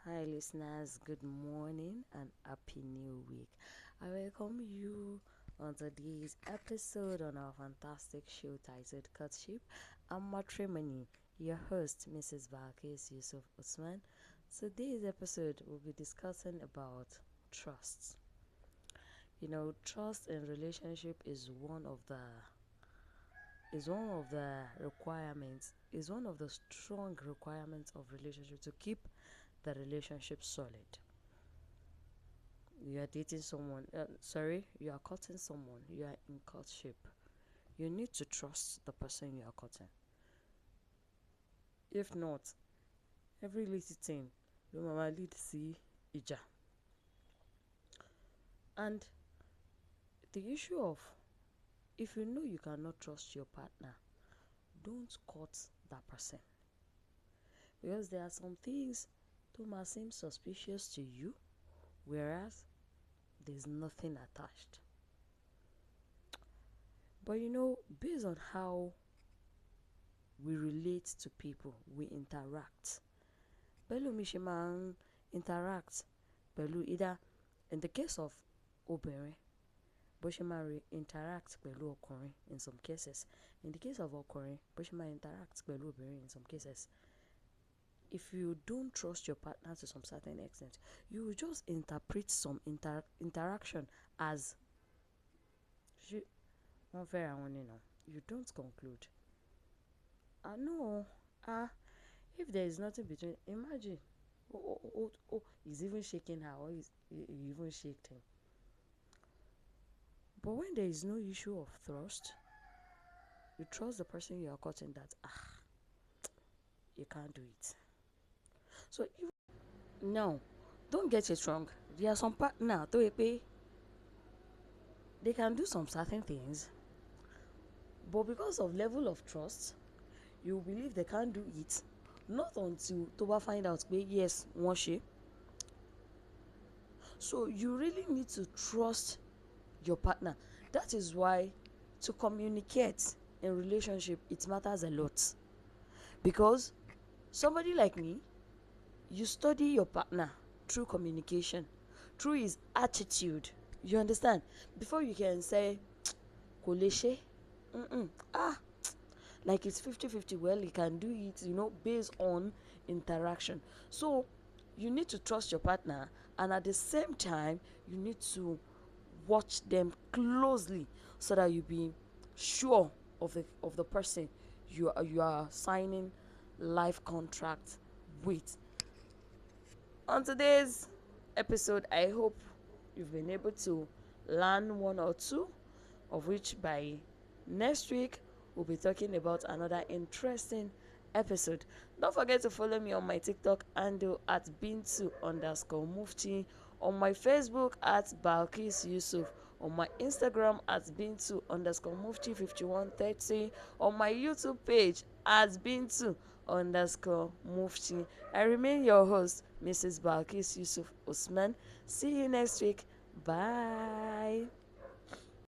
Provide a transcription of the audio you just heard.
Hi, listeners. Good morning and happy new week. I welcome you on today's episode on our fantastic show titled Courtship and Matrimony. Your host, Mrs. Balkis Yusuf Usman. Today's episode will be discussing about trust. Trust in relationship is one of the requirements, is one of the strong requirements of relationship to keep the relationship solid. You are dating someone, you are courting someone, you are in courtship. You need to trust the person you are courting. If not, every little thing will mama lead see ija. And the issue of, if you know you cannot trust your partner, don't court that person, because there are some things that might seem suspicious to you, whereas there's nothing attached. But based on how we relate to people, we interact. Pẹ̀lú mi ṣe máa ń interact pẹ̀lú, either in the case of obìnrin, bó ṣe máa interact pẹ̀lú ọkùnrin in some cases. In the case of ọkùnrin, bó ṣe máa interact pẹ̀lú obìnrin in some cases. If you don't trust your partner to some certain extent, you will just interpret some interaction as wọ́n fẹ́ra wọn ni now. You don't conclude. No. If there is nothing between, imagine, he's even shaking her, or he even shaked him. But when there is no issue of trust, you trust the person you are courting that you can't do it. So now, don't get it wrong. There are some partner they can do some certain things, but because of level of trust, you believe they can't do it. Not until Toba find out yes, wọ́n ṣe. So you really need to trust your partner. That is why to communicate in relationship, it matters a lot. Because somebody like me, you study your partner through communication, through his attitude. You understand? Before you can say, kò lè ṣe. Like it's 50-50. Well, he can do it, based on interaction. So you need to trust your partner, and at the same time, you need to watch them closely so that you be sure of the person you are signing life contract with. On today's episode, I hope you've been able to learn one or two, of which by next week we'll be talking about another interesting episode. Don't forget to follow me on my TikTok handle at bintu_mufti, on my Facebook at Balkis Yusuf, on my Instagram at bintu_mufti5130, on my YouTube page at bintu_mufti. I remain your host, Mrs. Balkis Yusuf Usman. See you next week. Bye.